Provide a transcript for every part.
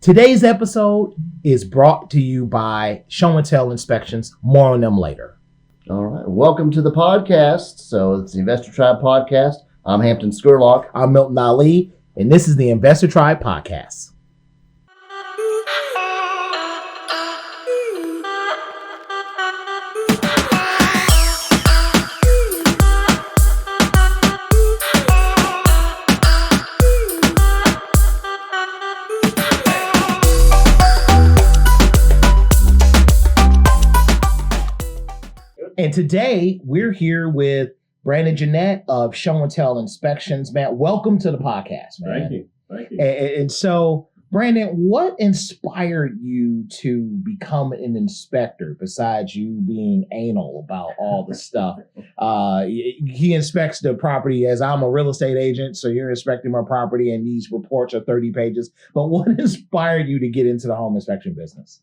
Today's episode is brought to you by Show and Tell Inspections. More on them later. All right. Welcome to the podcast. So it's the Investor Tribe podcast. I'm Hampton Scurlock. I'm Milton Ali, and this is the Investor Tribe podcast. And today we're here with Brandon Jeanette of Show and Tell Inspections. Man, welcome to the podcast, man. Thank you. And so, Brandon, what inspired you to become an inspector besides you being anal about all the stuff? He inspects the property as I'm a real estate agent, so you're inspecting my property and these reports are 30 pages. But what inspired you to get into the home inspection business?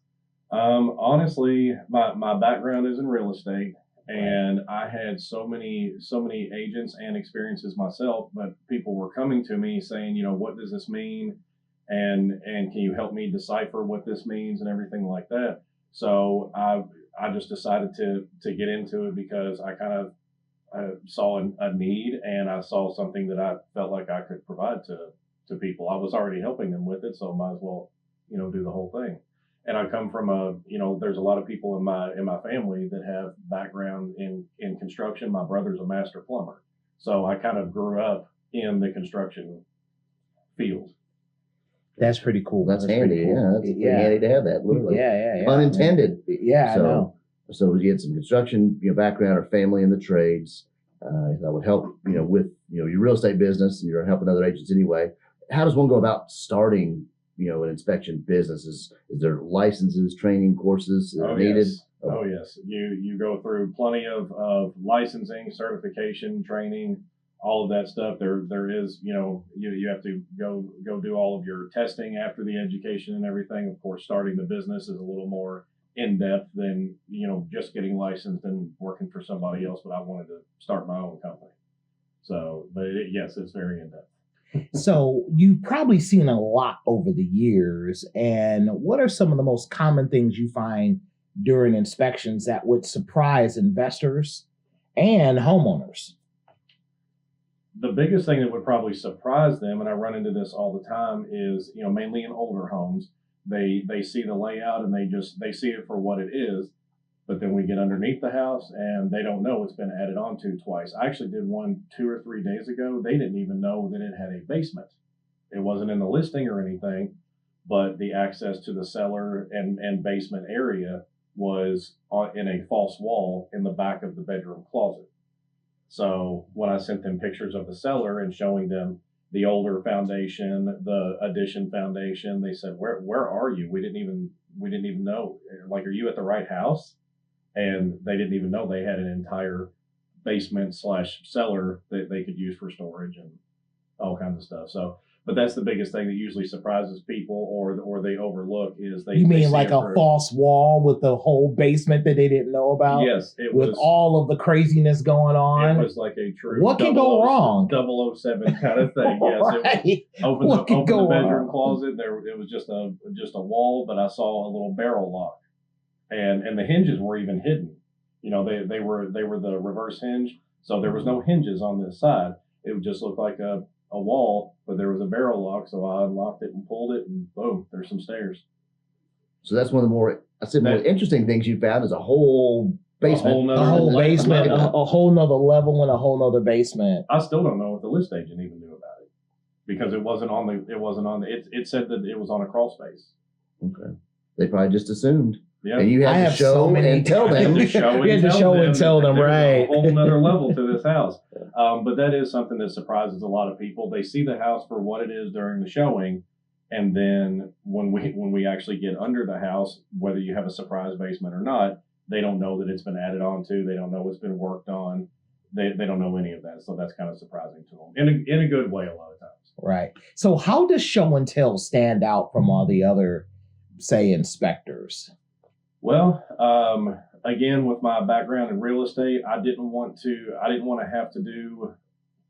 Honestly, my background is in real estate. And I had so many agents and experiences myself, but people were coming to me saying, you know, what does this mean? And can you help me decipher what this means and everything like that? So I just decided to get into it because I kind of saw a need, and I saw something that I felt like I could provide to people. I was already helping them with it, so might as well, you know, do the whole thing. And I come from there's a lot of people in my family that have background in construction. My brother's a master plumber. So I kind of grew up in the construction field. That's pretty cool. That's handy. Cool. Yeah, that's pretty handy to have that. Literally. Yeah. Unintended. Yeah, so, I know. So you had some construction, background or family in the trades. That would help, with, your real estate business, and you're helping other agents anyway. How does one go about starting an inspection business? Is there licenses, training courses needed? Yes. Oh yes. You go through plenty of licensing, certification, training, all of that stuff. There is, you have to go do all of your testing after the education and everything. Of course, starting the business is a little more in depth than, just getting licensed and working for somebody else. But I wanted to start my own company. So, but yes, it's very in depth. So you've probably seen a lot over the years. And what are some of the most common things you find during inspections that would surprise investors and homeowners? The biggest thing that would probably surprise them, and I run into this all the time, is, mainly in older homes, they see the layout and they see it for what it is. But then we get underneath the house and they don't know it's been added on to twice. I actually did one 2 or 3 days ago. They didn't even know that it had a basement. It wasn't in the listing or anything, but the access to the cellar and basement area was in a false wall in the back of the bedroom closet. So when I sent them pictures of the cellar and showing them the older foundation, the addition foundation, they said, where are you? We didn't even know. Like, are you at the right house? And they didn't even know they had an entire basement / cellar that they could use for storage and all kinds of stuff. So, but that's the biggest thing that usually surprises people or they overlook is they. You mean like a false wall with the whole basement that they didn't know about? Yes, it was. With all of the craziness going on. It was like a true. What can go wrong? 007 kind of thing. Yes, right. It was. Open the bedroom closet. It was just a wall, but I saw a little barrel lock. And the hinges were even hidden. They were the reverse hinge, so there was no hinges on this side. It would just look like a wall, but there was a barrel lock, so I unlocked it and pulled it, and boom, there's some stairs. So that's one of the more interesting things you found is a whole basement. A whole basement, a whole nother level and a whole nother basement. I still don't know if the list agent even knew about it because it wasn't on it said that it was on a crawl space. Okay. They probably just assumed. Yeah. And you had to show and tell them. You had to show and tell them, right. A whole nother level to this house. But that is something that surprises a lot of people. They see the house for what it is during the showing. And then when we actually get under the house, whether you have a surprise basement or not, they don't know that it's been added on to. They don't know it's been worked on. They don't know any of that. So that's kind of surprising to them in a good way a lot of times. Right. So how does show and tell stand out from all the other, say, inspectors? Well, again, with my background in real estate, I didn't want to have to do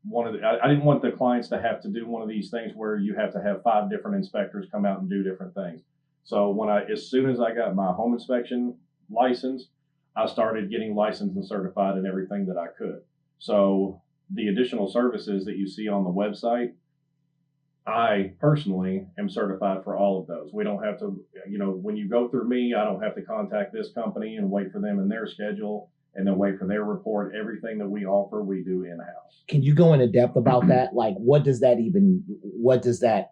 I didn't want the clients to have to do one of these things where you have to have 5 different inspectors come out and do different things. So as soon as I got my home inspection license, I started getting licensed and certified in everything that I could. So the additional services that you see on the website, I personally am certified for all of those. We don't have to, when you go through me, I don't have to contact this company and wait for them in their schedule and then wait for their report. Everything that we offer, we do in-house. Can you go into depth about that? Like,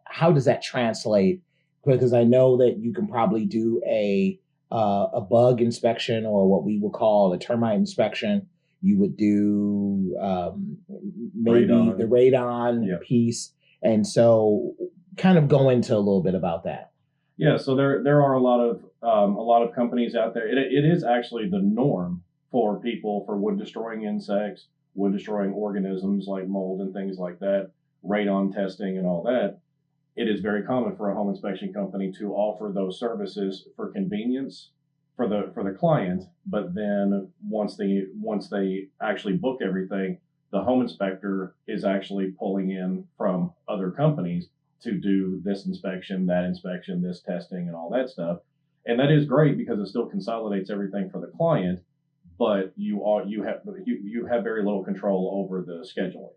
how does that translate? Because I know that you can probably do a bug inspection, or what we would call a termite inspection. You would do maybe Radon. the radon Yep. piece. And so kind of go into a little bit about that. Yeah, so there are a lot of companies out there. It is actually the norm for people for wood destroying insects, wood destroying organisms like mold and things like that, radon testing and all that. It is very common for a home inspection company to offer those services for convenience for the client, but then once they actually book everything, the home inspector is actually pulling in from other companies to do this inspection, this testing, and all that stuff. And that is great because it still consolidates everything for the client, but you have very little control over the scheduling.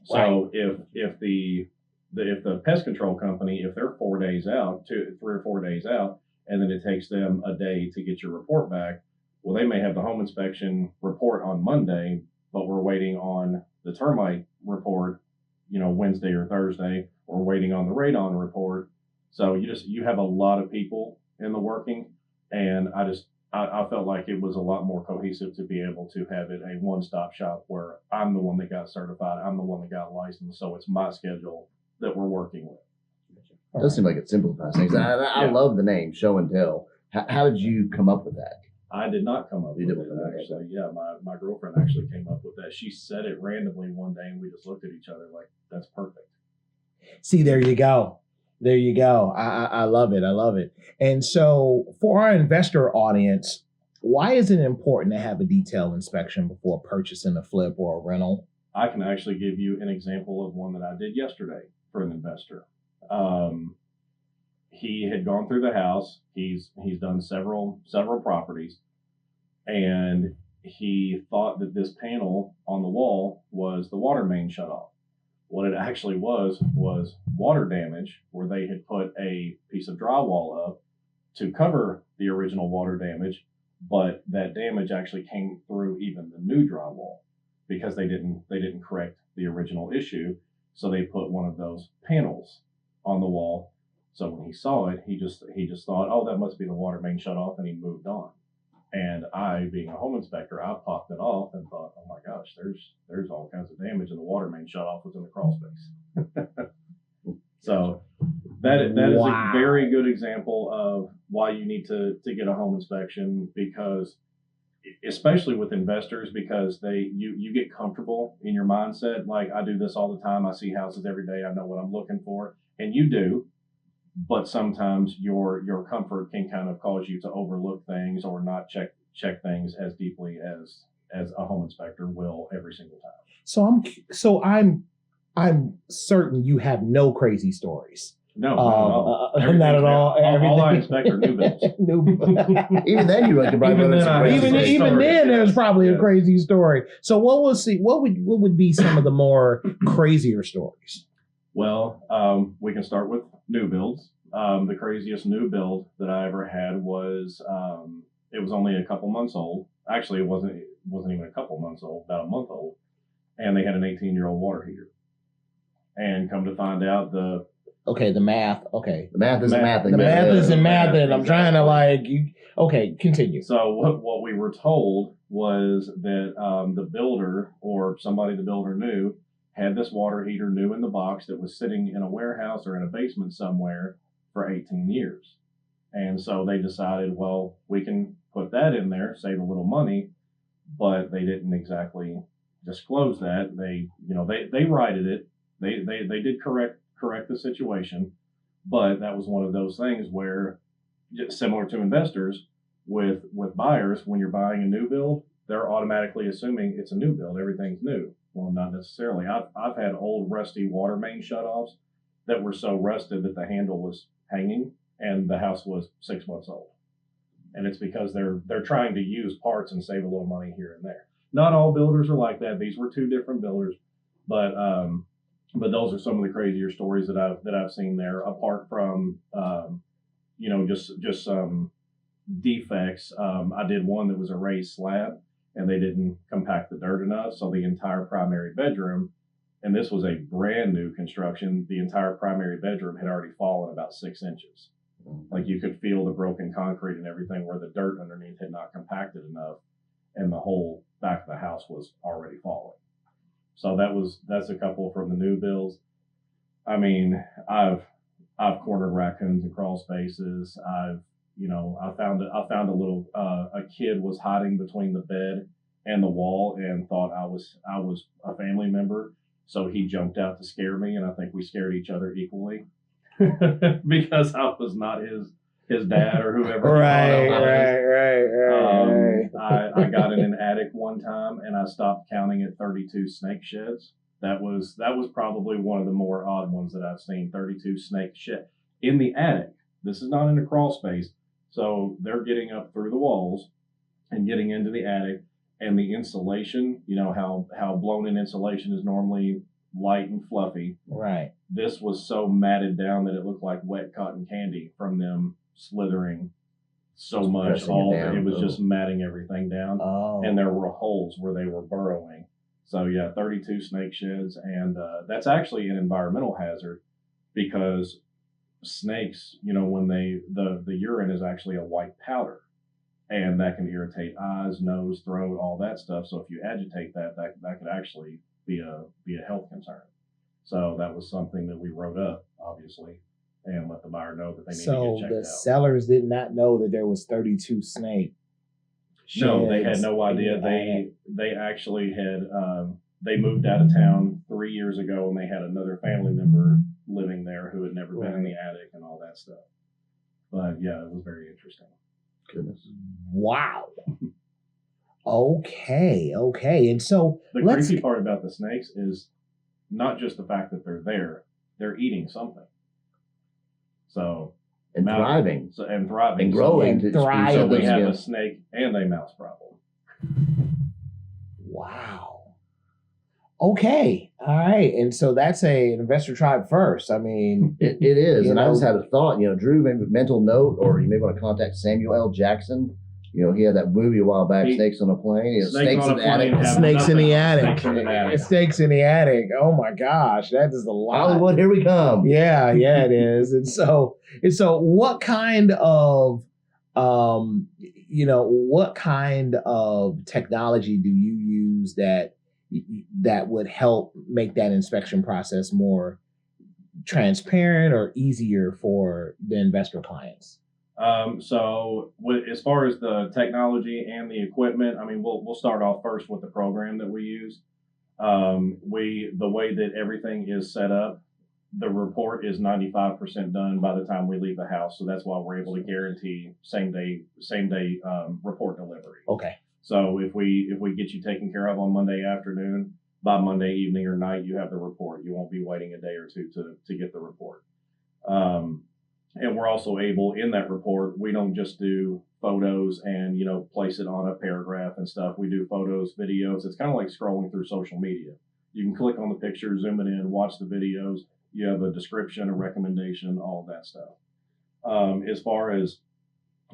So if the pest control company, if they're 4 days out, 3 or 4 days out, and then it takes them a day to get your report back, well, they may have the home inspection report on Monday, but we're waiting on the termite report, Wednesday or Thursday, or waiting on the radon report. So you have a lot of people in the working, and I felt like it was a lot more cohesive to be able to have it a one-stop shop where I'm the one that got certified, I'm the one that got licensed, so it's my schedule that we're working with. It does seem like it simplifies things. I love the name Show and Tell. How did you come up with that? I did not come up with it, actually. Yeah, my girlfriend actually came up with that. She said it randomly one day, and we just looked at each other like, that's perfect. See, there you go. There you go. I love it. I love it. And so for our investor audience, why is it important to have a detailed inspection before purchasing a flip or a rental? I can actually give you an example of one that I did yesterday for an investor. He had gone through the house. He's done several properties, and he thought that this panel on the wall was the water main shut off. What it actually was water damage, where they had put a piece of drywall up to cover the original water damage, but that damage actually came through even the new drywall because they didn't correct the original issue. So they put one of those panels on the wall. So when he saw it, he just thought, oh, that must be the water main shut off, and he moved on. And I, being a home inspector, I popped it off and thought, oh my gosh, there's all kinds of damage, and the water main shut off was in the crawl space. So that is a very good example of why you need to get a home inspection, because especially with investors, because you get comfortable in your mindset. Like, I do this all the time. I see houses every day. I know what I'm looking for, and you do. But sometimes your comfort can kind of cause you to overlook things or not check things as deeply as a home inspector will every single time. So I'm certain you have no crazy stories. No, not at all. All I inspect are new builds. Even then, you can probably even then, there's probably a crazy story. So what would be some of the more crazier stories? Well, we can start with new builds. The craziest new build that I ever had was it was only a couple months old. Actually, it wasn't even a couple months old, about a month old, and they had an 18-year-old water heater. And come to find out, the math. Okay, the math isn't math. The math isn't math, and I'm trying to continue. So what we were told was that the builder, or somebody the builder knew, had this water heater new in the box that was sitting in a warehouse or in a basement somewhere for 18 years. And so they decided, well, we can put that in there, save a little money, but they didn't exactly disclose that. They righted it. They did correct the situation, but that was one of those things where, similar to investors, with buyers, when you're buying a new build, they're automatically assuming it's a new build, everything's new. Well, not necessarily. I've had old rusty water main shutoffs that were so rusted that the handle was hanging and the house was 6 months old. And it's because they're trying to use parts and save a little money here and there. Not all builders are like that. These were two different builders, but those are some of the crazier stories that I've seen there. Apart from just some defects. I did one that was a raised slab, and they didn't compact the dirt enough, so the entire primary bedroom, and this was a brand new construction, the entire primary bedroom had already fallen about 6 inches. Like you could feel the broken concrete and everything where the dirt underneath had not compacted enough, and the whole back of the house was already falling. So that's a couple from the new builds. I mean, I've cornered raccoons in crawl spaces. I found a little a kid was hiding between the bed and the wall and thought I was a family member, so he jumped out to scare me, and I think we scared each other equally. Because I was not his dad or whoever. Right. I got in an attic one time and I stopped counting at 32 snake sheds. That was probably one of the more odd ones that I've seen. 32 snake shed in the attic. This is not in a crawl space, so they're getting up through the walls and getting into the attic, and the insulation. You know how blown in insulation is normally light and fluffy. Right. This was so matted down that it looked like wet cotton candy from them slithering so Just much. pressing it down. Just matting everything down. Oh. And there were holes where they were burrowing. So yeah, 32 snake sheds, and that's actually an environmental hazard because snakes, when the urine is actually a white powder, and that can irritate eyes, nose, throat, all that stuff. So if you agitate that could actually be a health concern. So that was something that we wrote up, obviously, and let the buyer know that they need to So get checked the out. sellers did not know that there was 32 snake. No, they had sheds no idea. in the attic. They actually had they moved out of town 3 years ago, and they had another family member living there who had never been in the attic and all that stuff. But yeah, it was very interesting. Goodness. Wow. Okay. And so The creepy part about the snakes is not just the fact that they're there; they're eating something. So And thriving. and thriving And growing. And to thriving. So we have yeah. a snake and a mouse problem. Wow. Okay. All right. And so that's an investor tribe first. I mean, It is. You And I know- just had a thought, Drew, maybe a mental note, or you may want to contact Samuel L. Jackson. He had that movie a while back, He- Snakes on a Plane. Snakes on in a the attic. Plane have Snakes in the attic. Snakes in the attic. Snakes in the attic. Oh my gosh, that is a lot. Hollywood, here we come. Yeah, it is. And so what kind of what kind of technology do you use that would help make that inspection process more transparent or easier for the investor clients? As far as the technology and the equipment, I mean, we'll start off first with the program that we use. The way that everything is set up, the report is 95% done by the time we leave the house. So that's why we're able to guarantee same day report delivery. Okay. So if we get you taken care of on Monday afternoon, by Monday evening or night, you have the report. You won't be waiting a day or two to get the report. And we're also able, in that report, we don't just do photos and, place it on a paragraph and stuff. We do photos, videos. It's kind of like scrolling through social media. You can click on the picture, zoom it in, watch the videos. You have a description, a recommendation, all of that stuff. As far as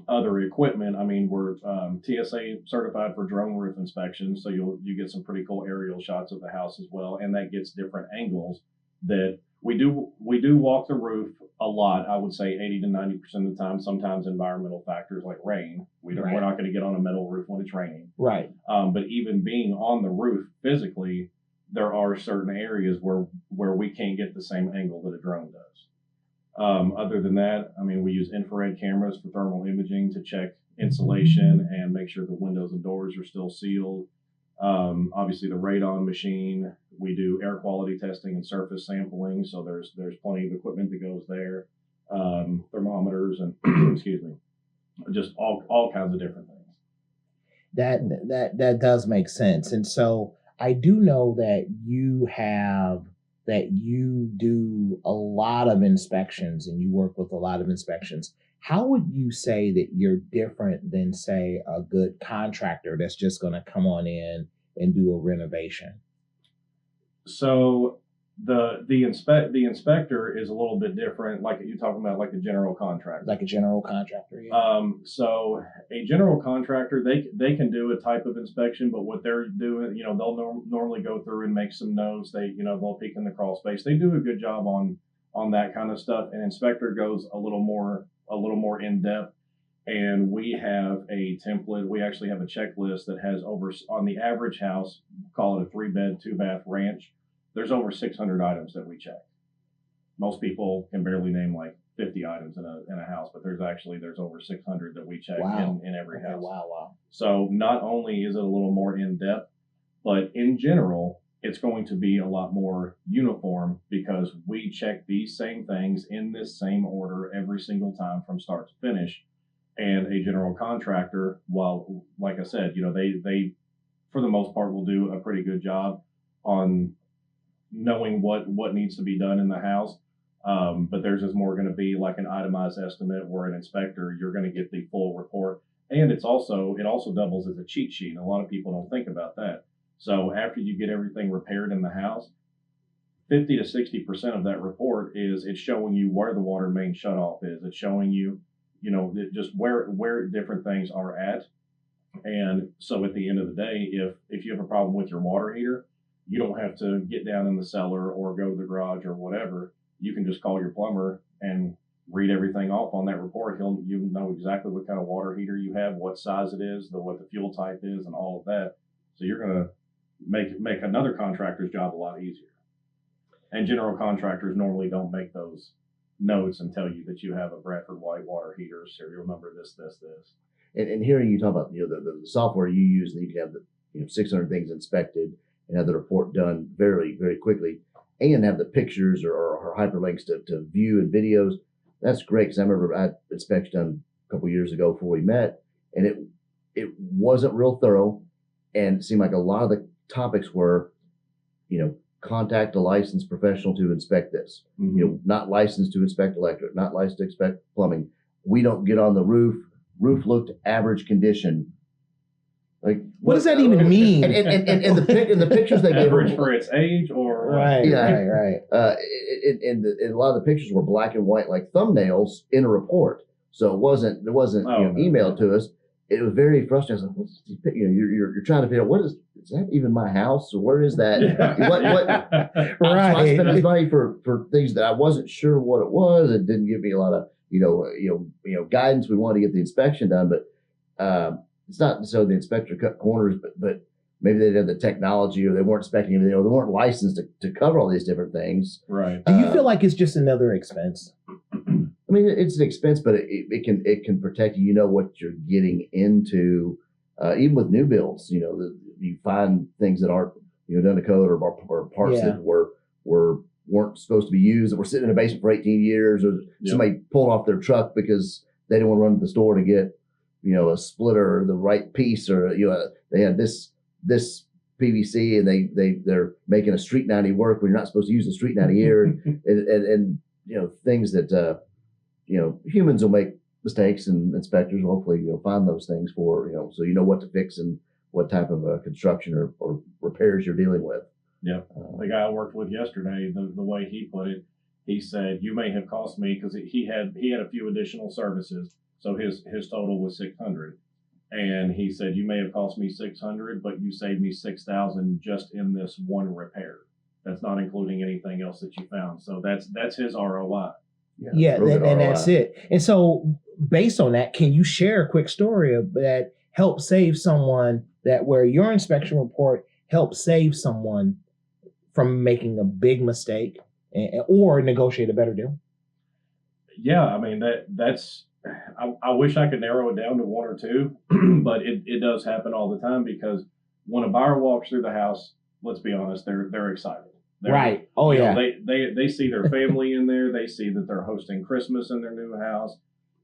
other equipment, I mean, we're TSA certified for drone roof inspections, so you get some pretty cool aerial shots of the house as well, and that gets different angles. That we do walk the roof a lot. I would say 80 to 90% of the time. Sometimes environmental factors like rain. We're not going to get on a metal roof when it's raining. Right. But even being on the roof physically, there are certain areas where we can't get the same angle that a drone does. Other than that, I mean, we use infrared cameras for thermal imaging to check insulation and make sure the windows and doors are still sealed. Obviously, the radon machine, we do air quality testing and surface sampling, so there's plenty of equipment that goes there. Thermometers and excuse me, just all kinds of different things. That does make sense. And so I do know that you do a lot of inspections and you work with a lot of inspections. How would you say that you're different than, say, a good contractor that's just going to come on in and do a renovation? So the inspector is a little bit different, like you're talking about, like a general contractor. Like a general contractor, yeah. So a general contractor, they can do a type of inspection, but what they're doing, they'll normally go through and make some notes. They'll peek in the crawl space. They do a good job on that kind of stuff. An inspector goes a little more in depth. And we have a template. We actually have a checklist that has on the average house, call it a 3-bed, 2-bath ranch, there's over 600 items that we check. Most people can barely name like 50 items in a house, but there's over 600 that we check in every house. Wow. So not only is it a little more in depth, but in general, it's going to be a lot more uniform because we check these same things in this same order every single time from start to finish. And a general contractor, while, like I said, they for the most part will do a pretty good job on knowing what needs to be done in the house. But theirs is more going to be like an itemized estimate, where an inspector, you're going to get the full report. And it also doubles as a cheat sheet. And a lot of people don't think about that. So after you get everything repaired in the house, 50 to 60% of that report it's showing you where the water main shutoff is. It's showing you, just where different things are at. And so at the end of the day, if you have a problem with your water heater, you don't have to get down in the cellar or go to the garage or whatever. You can just call your plumber and read everything off on that report. You know exactly what kind of water heater you have, what size it is, what the fuel type is, and all of that. So you're going to make another contractor's job a lot easier. And general contractors normally don't make those notes and tell you that you have a Bradford White water heater, serial number, this. And hearing you talk about the software you use, and you can have the 600 things inspected and have the report done very, very quickly, and have the pictures or hyperlinks to view and videos. That's great, because I remember I had inspection done a couple years ago before we met, and it wasn't real thorough, and it seemed like a lot of the topics were, contact a licensed professional to inspect this. Mm-hmm. Not licensed to inspect electric, not licensed to inspect plumbing. We don't get on the roof. Roof looked average condition. Like, what does that even mean? And the pictures they gave average for its age, or right. And a lot of the pictures were black and white, like thumbnails in a report. So there wasn't emailed to us. It was very frustrating. I was like, what's this picture? You're trying to figure out, is that even my house, or where is that? What right. So I spent this money for things that I wasn't sure what it was. It didn't give me a lot of guidance. We wanted to get the inspection done, but it's not so the inspector cut corners, but maybe they didn't have the technology, or they weren't inspecting everything, or they weren't licensed to cover all these different things. Right. Do you feel like it's just another expense? I mean, it's an expense, but it can protect you. You know what you're getting into. Even with new builds, you find things that aren't done to code, or parts that weren't supposed to be used, that were sitting in a basement for 18 years, or somebody pulled off their truck because they didn't want to run to the store to get a splitter or the right piece, or they had this PVC, and they're making a street 90 work when you're not supposed to use the street 90 here, and things that humans will make mistakes, and inspectors will hopefully find those things for so what to fix and what type of construction or repairs you're dealing with. Yeah, the guy I worked with yesterday, the way he put it, he said, you may have cost me, because he had a few additional services, so his total was 600, and he said, you may have cost me 600, but you saved me 6,000 just in this one repair. That's not including anything else that you found. So that's his ROI. Yeah, and that's it. And so, based on that, can you share a quick story that helped save someone, where your inspection report helped save someone from making a big mistake or negotiate a better deal? Yeah, I mean that's. I wish I could narrow it down to one or two, but it does happen all the time, because when a buyer walks through the house, let's be honest, they're excited. Right. Oh yeah. They see their family in there. They see that they're hosting Christmas in their new house,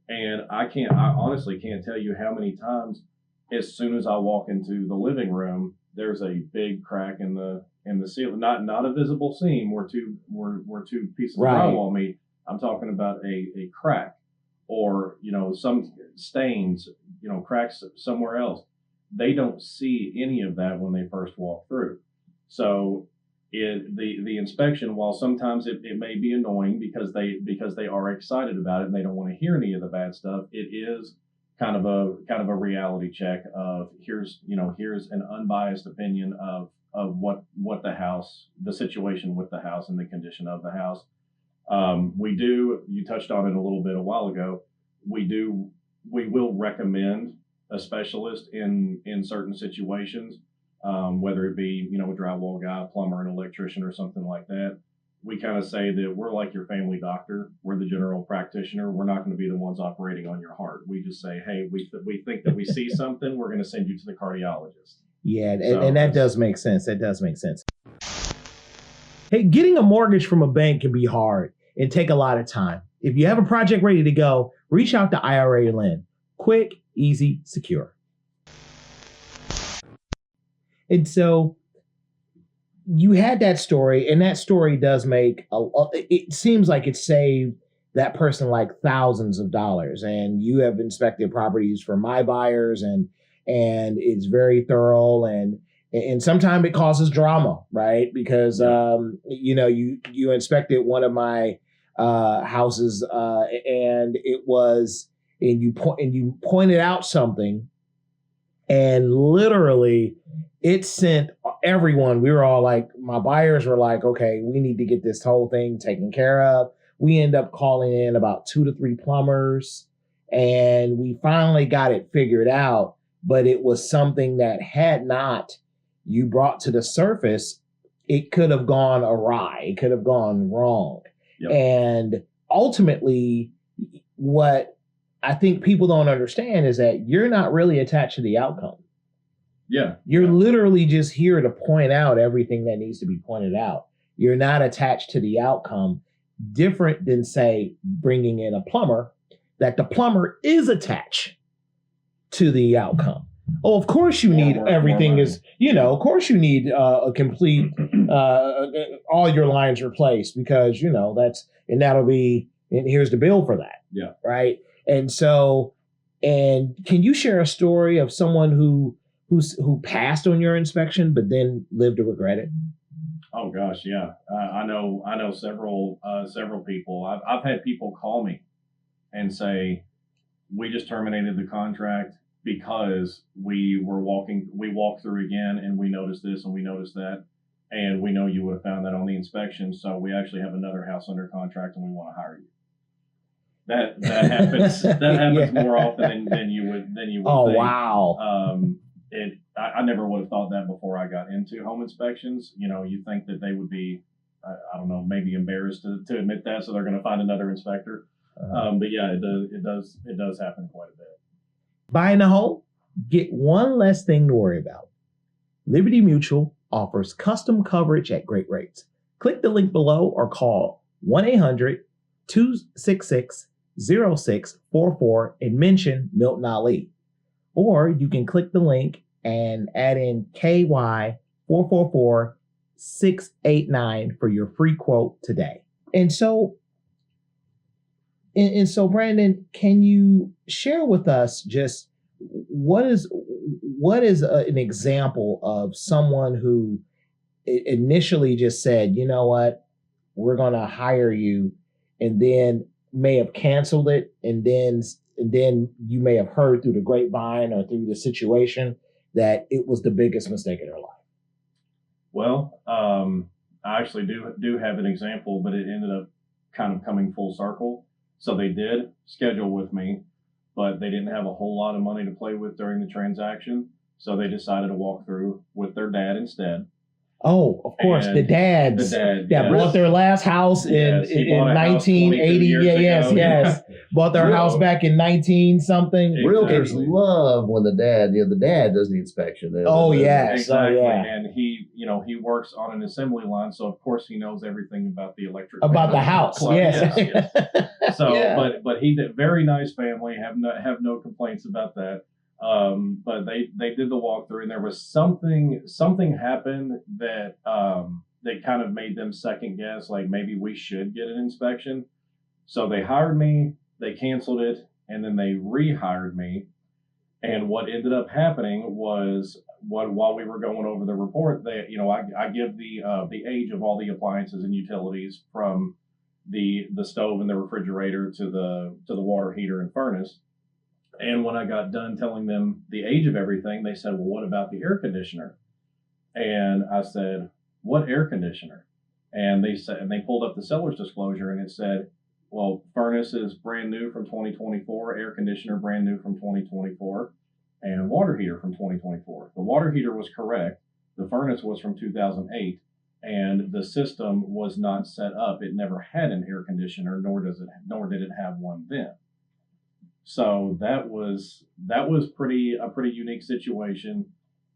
and I honestly can't tell you how many times as soon as I walk into the living room, there's a big crack in the ceiling. Not a visible seam where two pieces Right. of drywall meet. I'm talking about a crack, or some stains, cracks somewhere else. They don't see any of that when they first walk through. So the inspection, while sometimes it may be annoying because they are excited about it and they don't want to hear any of the bad stuff, it is kind of a reality check of here's an unbiased opinion of what the situation with the house and the condition of the house. You touched on it a little bit a while ago. We will recommend a specialist in certain situations, whether it be a drywall guy, plumber, an electrician, or something like that. We kind of say that we're like your family doctor. We're the general practitioner. We're not going to be the ones operating on your heart. We just say, hey, we think that we see something. We're going to send you to the cardiologist. Yeah, and that does make sense. That does make sense. Hey, getting a mortgage from a bank can be hard and take a lot of time. If you have a project ready to go, reach out to IRA Lend. Quick, easy, secure. And so you had that story, and that story does make it seems like it saved that person like thousands of dollars. And you have inspected properties for my buyers, and it's very thorough, and sometimes it causes drama, right? Because you inspected one of my houses, and you pointed out something, and literally it sent everyone. We were all like, my buyers were like, okay, we need to get this whole thing taken care of. We end up calling in about 2 to 3 plumbers, and we finally got it figured out. But it was something that had not you brought to the surface, it could have gone awry. It could have gone wrong. Yep. And ultimately, what I think people don't understand is that you're not really attached to the outcome. Yeah. You're literally just here to point out everything that needs to be pointed out. You're not attached to the outcome, different than, say, bringing in a plumber, that the plumber is attached to the outcome. Oh, of course you need everything is, of course you need a complete, all your lines replaced, because, that'll be, and here's the bill for that. Yeah. Right. And so, and can you share a story of someone who passed on your inspection, but then lived to regret it? Oh gosh. Yeah. I know several people. I've had people call me and say, we just terminated the contract because we walked through again and we noticed this and we noticed that. And we know you would have found that on the inspection. So we actually have another house under contract and we want to hire you. That happens. That happens more often than you would Oh, think. Wow. I never would have thought that before I got into home inspections. You think that they would be, I don't know, maybe embarrassed to admit that, so they're going to find another inspector. But yeah, it does happen quite a bit. Buying a home, get one less thing to worry about. Liberty Mutual offers custom coverage at great rates. Click the link below or call 1-800-266-0644 and mention Milton Ali. Or you can click the link and add in KY444689 for your free quote today. And so Brandon, can you share with us just what is an example of someone who initially just said, you know what, we're going to hire you, and then may have canceled it, and then you may have heard through the grapevine or through the situation that it was the biggest mistake in their life? Well, I actually do have an example, but it ended up kind of coming full circle. So they did schedule with me, but they didn't have a whole lot of money to play with during the transaction. So they decided to walk through with their dad instead. Oh, of course, the dads that bought their last house in 1980. Yes. Bought their house back in 19 something. Realtors love when the dad does the inspection. Yes. Exactly. Oh, yeah. And he works on an assembly line, so of course he knows everything about the electric. About the house. Yes. So, but he did, very nice family. Have no complaints about that. But they did the walkthrough, and there was something happened that that kind of made them second guess, like maybe we should get an inspection. So they hired me, they canceled it, and then they rehired me. And what ended up happening was, while we were going over the report, I give the age of all the appliances and utilities, from the stove and the refrigerator to the water heater and furnace. And when I got done telling them the age of everything, they said, "Well, what about the air conditioner?" And I said, "What air conditioner?" And they pulled up the seller's disclosure, and it said, "Well, furnace is brand new from 2024, air conditioner brand new from 2024, and water heater from 2024." The water heater was correct. The furnace was from 2008, and the system was not set up. It never had an air conditioner, nor did it have one then. So that was a pretty unique situation.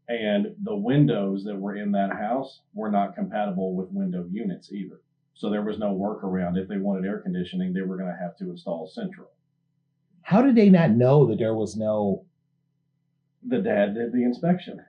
And the windows that were in that house were not compatible with window units either. So there was no workaround. If they wanted air conditioning, they were going to have to install central. How did they not know that there was no? The dad did the inspection.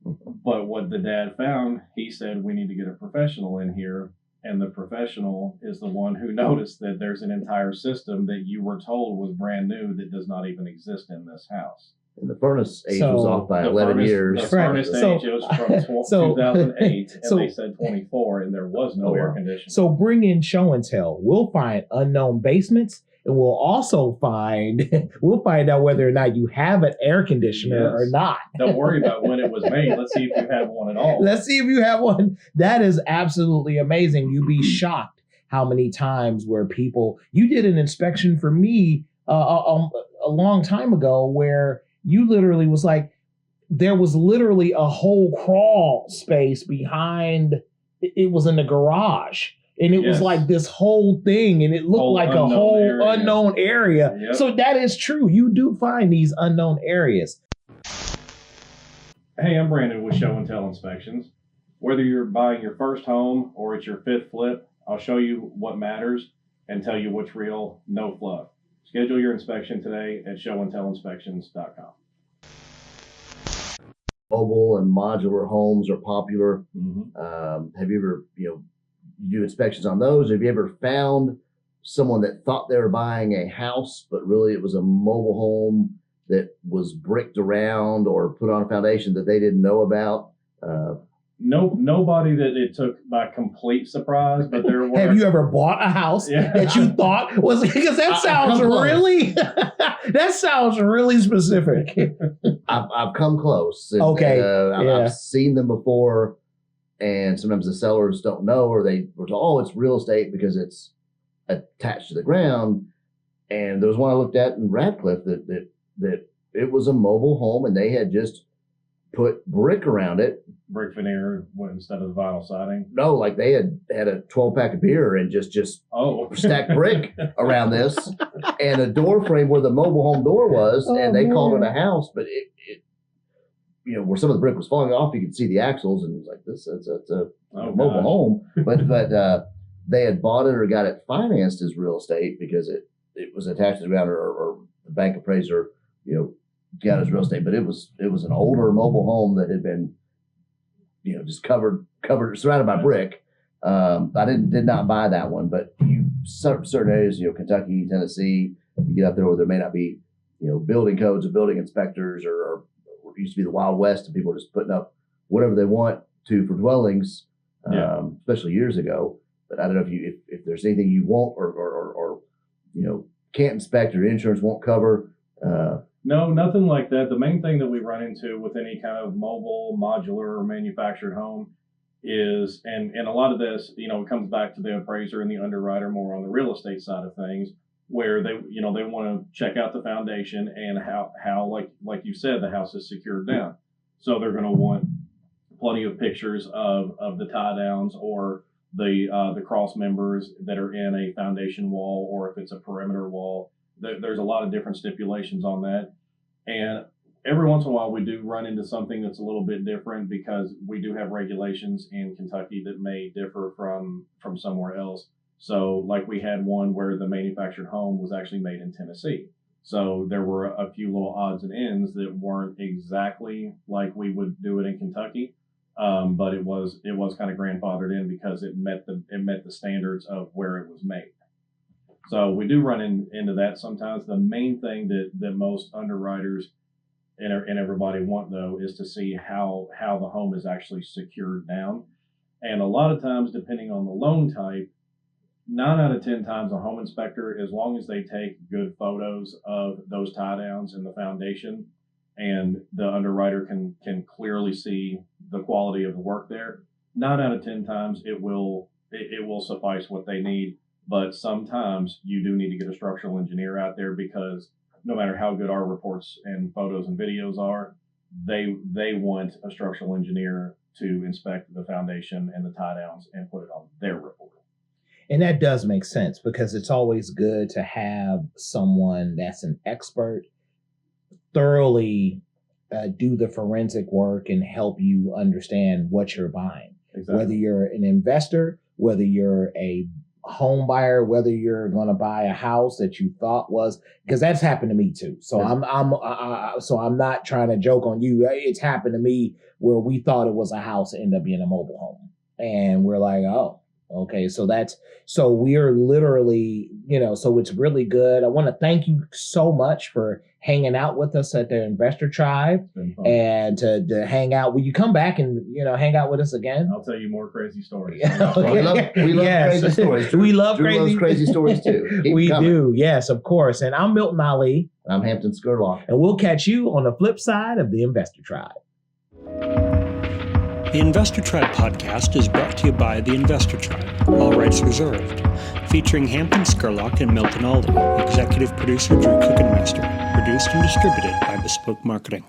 But what the dad found, he said, "We need to get a professional in here." And the professional is the one who noticed that there's an entire system that you were told was brand new that does not even exist in this house. And the furnace age was off by 11 years. The furnace age was from 2008, and they said 24, and there was no air conditioning. So bring in show and tell. We'll find unknown basements, and we'll also find out whether or not you have an air conditioner or not. Don't worry about when it was made. Let's see if you have one at all. Let's see if you have one. That is absolutely amazing. You'd be shocked how many times where you did an inspection for me a long time ago where you literally was like, there was literally a whole crawl space behind. It was in the garage. And it was like this whole thing, and it looked like a whole unknown area. Yep. So that is true. You do find these unknown areas. Hey, I'm Brandon with Show and Tell Inspections. Whether you're buying your first home or it's your fifth flip, I'll show you what matters and tell you what's real, no fluff. Schedule your inspection today at showandtellinspections.com. Mobile and modular homes are popular. Mm-hmm. Have you ever, you do inspections on those? Have you ever found someone that thought they were buying a house, but really it was a mobile home that was bricked around or put on a foundation that they didn't know about? Nobody that it took by complete surprise, but there were. Have you ever bought a house that you thought was, because that sounds that sounds really specific. I've come close. Okay. I've seen them before, and sometimes the sellers don't know, or they were told, "Oh, it's real estate because it's attached to the ground." And there was one I looked at in Radcliffe that it was a mobile home, and they had just put brick around it. Brick veneer instead of the vinyl siding? No, like they had a 12-pack of beer and just stacked brick around this, and a door frame where the mobile home door was, and they called it a house, but it where some of the brick was falling off, you could see the axles, and it was like, that's a mobile home. But they had bought it or got it financed as real estate because it was attached to the ground, or the bank appraiser, got as real estate. But it was an older mobile home that had been, just covered, surrounded by brick. I did not buy that one, but certain areas, Kentucky, Tennessee, you get up there where there may not be, building codes or building inspectors, or it used to be the Wild West, and people are just putting up whatever they want to for dwellings, especially years ago. But I don't know if there's anything you want or can't inspect, or insurance won't cover. No, nothing like that. The main thing that we run into with any kind of mobile, modular, or manufactured home is, and a lot of this, it comes back to the appraiser and the underwriter more on the real estate side of things, where they want to check out the foundation and how like you said, the house is secured down. So they're going to want plenty of pictures of the tie downs, or the cross members that are in a foundation wall, or if it's a perimeter wall. There's a lot of different stipulations on that. And every once in a while we do run into something that's a little bit different, because we do have regulations in Kentucky that may differ from somewhere else. So like we had one where the manufactured home was actually made in Tennessee. So there were a few little odds and ends that weren't exactly like we would do it in Kentucky, but it was kind of grandfathered in because it met the standards of where it was made. So we do run into that sometimes. The main thing that most underwriters and everybody want, though, is to see how the home is actually secured down. And a lot of times, depending on the loan type, 9 out of 10 times a home inspector, as long as they take good photos of those tie downs in the foundation and the underwriter can clearly see the quality of the work there, 9 out of 10 times it will suffice what they need. But sometimes you do need to get a structural engineer out there, because no matter how good our reports and photos and videos are, they want a structural engineer to inspect the foundation and the tie downs and put it on their report. And that does make sense, because it's always good to have someone that's an expert thoroughly do the forensic work and help you understand what you're buying. Exactly. Whether you're an investor, whether you're a home buyer, whether you're going to buy a house that you thought was, because that's happened to me too. So yes. I'm not trying to joke on you. It's happened to me where we thought it was a house, ended up being a mobile home, and we're like, oh. Okay, so we're literally, so it's really good. I want to thank you so much for hanging out with us at the Investor Tribe, and to hang out. Will you come back and, hang out with us again? I'll tell you more crazy stories. Okay. We love Yes. crazy stories. We love Drew loves crazy stories too. Keep we coming. do, yes, of course. And I'm Milton Ali. I'm Hampton Scurlock. And we'll catch you on the flip side of the Investor Tribe. The Investor Tribe podcast is brought to you by the Investor Tribe, all rights reserved, featuring Hampton Scurlock and Milton Ali, executive producer Drew Cookenmaster, produced and distributed by Bespoke Marketing.